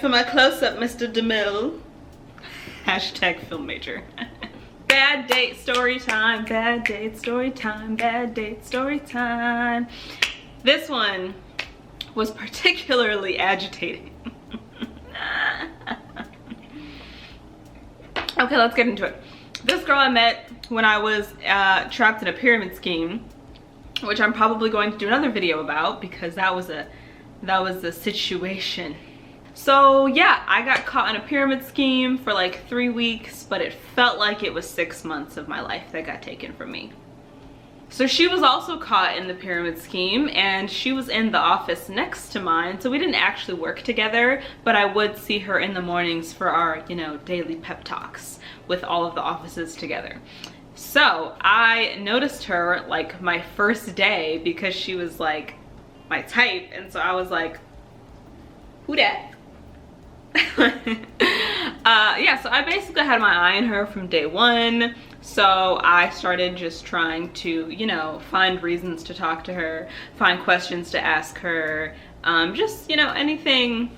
for my close-up, Mr. DeMille. Hashtag film major. Bad date story time, bad date story time, bad date story time. This one was particularly agitating. Okay, let's get into it. This girl I met when I was trapped in a pyramid scheme, which I'm probably going to do another video about because that was a situation. So yeah, I got caught in a pyramid scheme for like 3 weeks, but it felt like it was 6 months of my life that got taken from me. So she was also caught in the pyramid scheme, and she was in the office next to mine, so we didn't actually work together, but I would see her in the mornings for our, you know, daily pep talks with all of the offices together. So I noticed her like my first day because she was like my type, and so I was like, who dat? Yeah, so I basically had my eye on her from day one. So I started just trying to, you know, find reasons to talk to her, find questions to ask her, just, you know, anything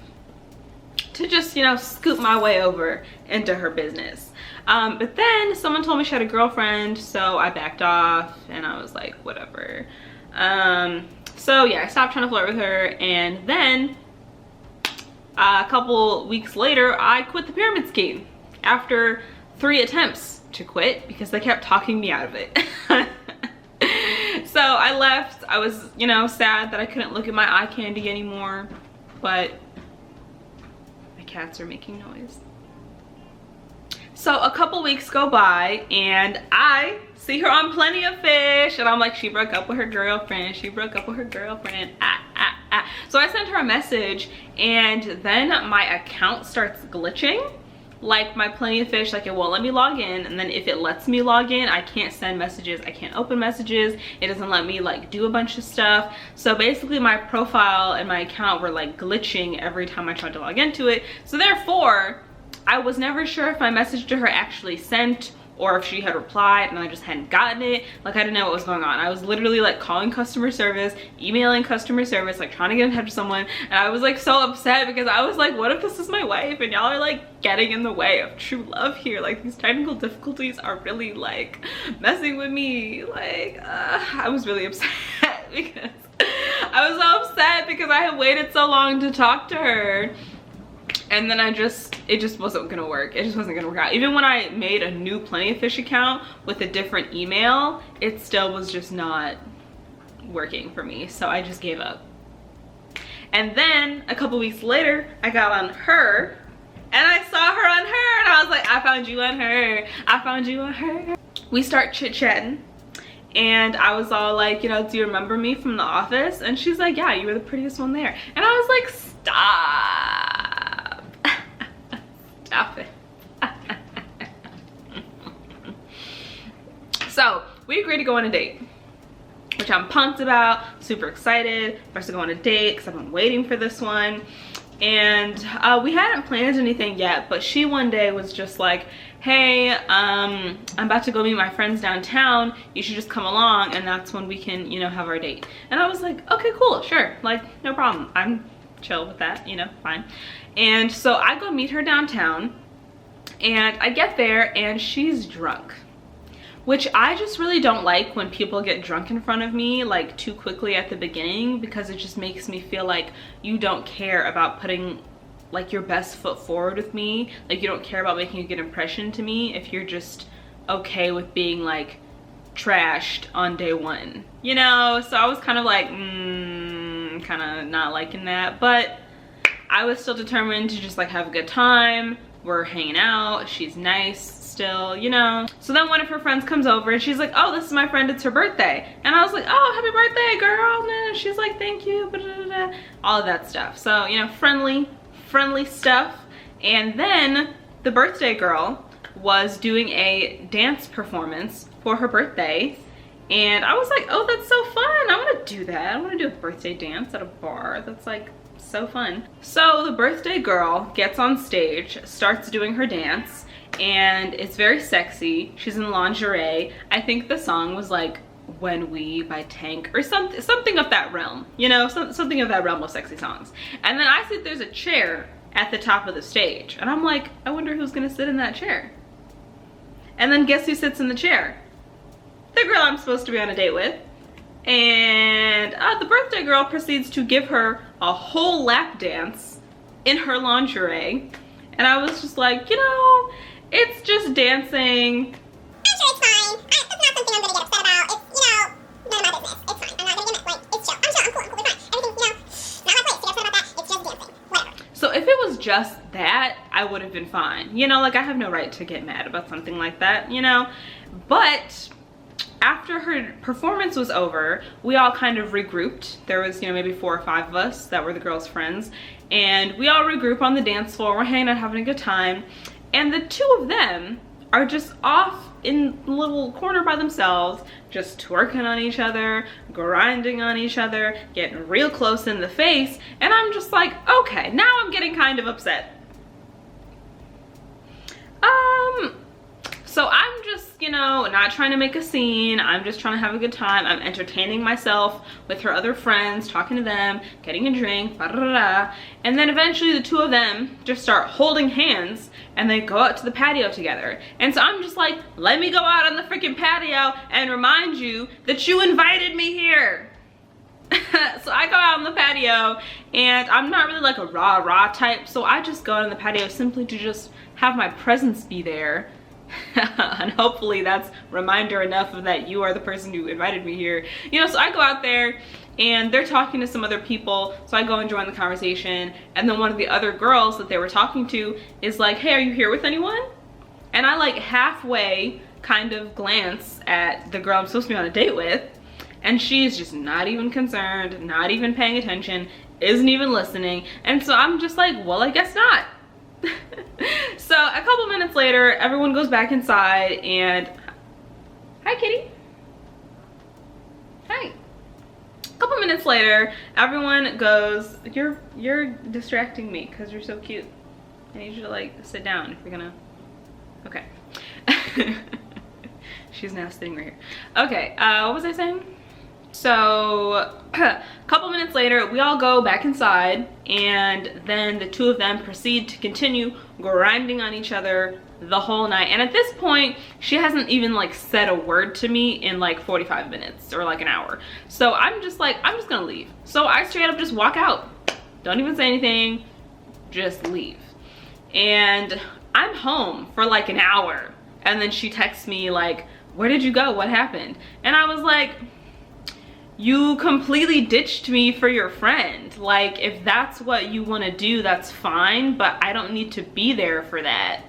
to just, you know, scoop my way over into her business. But then someone told me she had a girlfriend, so I backed off and I was like, whatever. So yeah, I stopped trying to flirt with her, and then a couple weeks later, I quit the pyramid scheme after 3 attempts to quit because they kept talking me out of it. So I left. I was, you know, sad that I couldn't look at my eye candy anymore, but my cats are making noise. So a couple weeks go by and I see her on Plenty of Fish, and I'm like, she broke up with her girlfriend. She broke up with her girlfriend. So I sent her a message, and then my account starts glitching. Like my Plenty of Fish, like it won't let me log in, and then if it lets me log in, I can't send messages, I can't open messages, it doesn't let me like do a bunch of stuff. So basically my profile and my account were like glitching every time I tried to log into it. So therefore, I was never sure if my message to her actually sent or if she had replied and I just hadn't gotten it. Like I didn't know what was going on. I was literally like calling customer service, emailing customer service, like trying to get in touch with someone, and I was like so upset because I was like, what if this is my wife and y'all are like getting in the way of true love here? Like these technical difficulties are really like messing with me. Like I was really upset because I was so upset because I had waited so long to talk to her. And then it just wasn't gonna work. It just wasn't gonna work out. Even when I made a new Plenty of Fish account with a different email, it still was just not working for me. So I just gave up. And then a couple weeks later, I got on her and I saw her on her and I was like, I found you on her. I found you on her. We start chit-chatting. And I was all like, you know, do you remember me from the office? And she's like, yeah, you were the prettiest one there. And I was like, stop. Stop it. So we agreed to go on a date, which I'm pumped about, super excited for us to go on a date because I've been waiting for this one. And we hadn't planned anything yet, but she one day was just like, hey, I'm about to go meet my friends downtown, you should just come along, and that's when we can, you know, have our date. And I was like, okay, cool, sure, like no problem, I'm chill with that, you know, fine. And so I go meet her downtown, and I get there and she's drunk, which I just really don't like when people get drunk in front of me like too quickly at the beginning, because it just makes me feel like you don't care about putting like your best foot forward with me. Like you don't care about making a good impression to me if you're just okay with being like trashed on day one, you know? So I was kind of like, kind of not liking that, but I was still determined to just like have a good time. We're hanging out, she's nice still, you know? So then one of her friends comes over and she's like, oh, this is my friend, it's her birthday. And I was like, oh, happy birthday, girl. And she's like, thank you, all of that stuff. So, you know, friendly stuff. And then the birthday girl was doing a dance performance for her birthday. And I was like, oh, that's so fun. I want to do that. I want to do a birthday dance at a bar. That's like so fun. So the birthday girl gets on stage, starts doing her dance, and it's very sexy. She's in lingerie. I think the song was like When We by Tank or something of that realm, you know, something of that realm of sexy songs. And then I see there's a chair at the top of the stage. And I'm like, I wonder who's gonna sit in that chair. And then guess who sits in the chair? The girl I'm supposed to be on a date with. And the birthday girl proceeds to give her a whole lap dance in her lingerie. And I was just like, you know, it's just dancing. I'm sure it's fine. That's not something I'm gonna get upset about. It's, you know, none of my business. It's fine. I'm not gonna get like, it's chill. I'm cool, I'm fine. Everything, you know, not my place to get upset about that. It's just dancing. Whatever. So if it was just that, I would have been fine. You know, like I have no right to get mad about something like that, you know? But after her performance was over, we all kind of regrouped. There was, you know, maybe 4 or 5 of us that were the girls' friends. And we all regroup on the dance floor. We're hanging out, having a good time. And the 2 of them are just off in a little corner by themselves, just twerking on each other, grinding on each other, getting real close in the face. And I'm just like, okay, now I'm getting kind of upset. So I'm just, you know, not trying to make a scene. I'm just trying to have a good time. I'm entertaining myself with her other friends, talking to them, getting a drink, and then eventually the 2 of them just start holding hands and they go out to the patio together. And so I'm just like, let me go out on the freaking patio and remind you that you invited me here. So I go out on the patio, and I'm not really like a rah-rah type, so I just go out on the patio simply to just have my presence be there. And hopefully that's reminder enough of that you are the person who invited me here. You know, so I go out there and they're talking to some other people, so I go and join the conversation, and then one of the other girls that they were talking to is like, hey, are you here with anyone? And I like halfway kind of glance at the girl I'm supposed to be on a date with, and she's just not even concerned, not even paying attention, isn't even listening. And so I'm just like, well, I guess not. So a couple minutes later, everyone goes back inside, and hi, kitty. Hi. A couple minutes later, everyone goes, you're distracting me because you're so cute. I need you to like sit down if you're gonna. Okay. She's now sitting right here. Okay, what was I saying? So a couple minutes later, we all go back inside, and then the 2 of them proceed to continue grinding on each other the whole night. And at this point, she hasn't even like said a word to me in like 45 minutes or like an hour. So I'm just like, I'm just gonna leave. So I straight up just walk out. Don't even say anything, just leave. And I'm home for like an hour. And then she texts me like, where did you go? What happened? And I was like, you completely ditched me for your friend. Like, if that's what you want to do, that's fine, but I don't need to be there for that.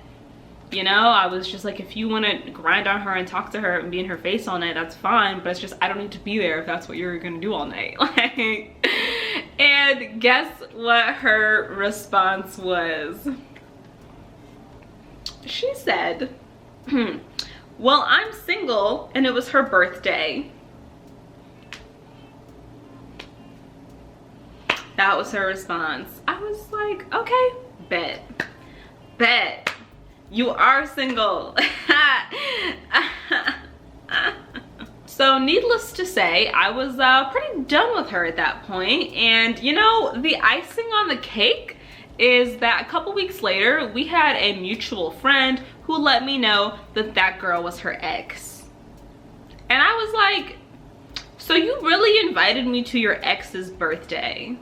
You know, I was just like, if you want to grind on her and talk to her and be in her face all night, that's fine, but it's just, I don't need to be there if that's what you're gonna do all night. Like, and guess what her response was? She said, well, I'm single and it was her birthday. That was her response. I was like, okay, bet. You are single. So needless to say, I was pretty done with her at that point. And you know, the icing on the cake is that a couple weeks later, we had a mutual friend who let me know that that girl was her ex. And I was like, so you really invited me to your ex's birthday?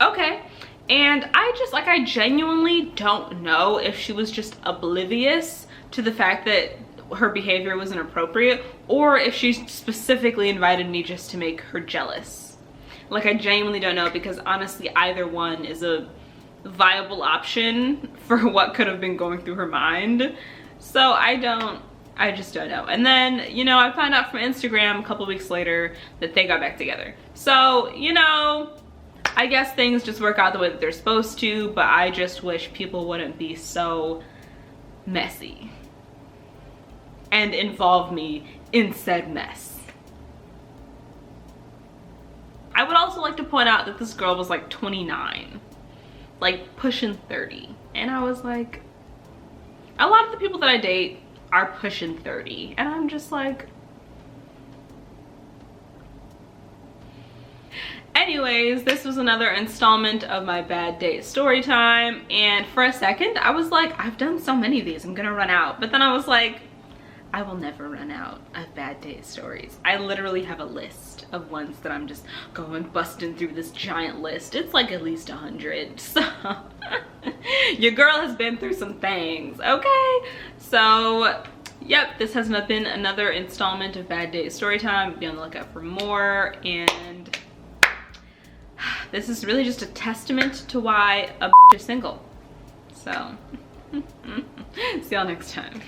Okay. And I genuinely don't know if she was just oblivious to the fact that her behavior was inappropriate, or if she specifically invited me just to make her jealous. Like, I genuinely don't know, because honestly, either one is a viable option for what could have been going through her mind. So I just don't know. And then, you know, I found out from Instagram a couple weeks later that they got back together. So, you know, I guess things just work out the way that they're supposed to, but I just wish people wouldn't be so messy and involve me in said mess. I would also like to point out that this girl was like 29, like pushing 30. And I was like, a lot of the people that I date are pushing 30. And I'm just like, Anyways, this was another installment of my bad date story time, and for a second I was like, I've done so many of these, I'm gonna run out. But then I was like, I will never run out of bad date stories. I literally have a list of ones that I'm just going busting through this giant list. It's like at least 100. So your girl has been through some things, okay? So yep, this has been another installment of Bad Date Storytime. Be on the lookout for more, and this is really just a testament to why a is single. So see y'all next time.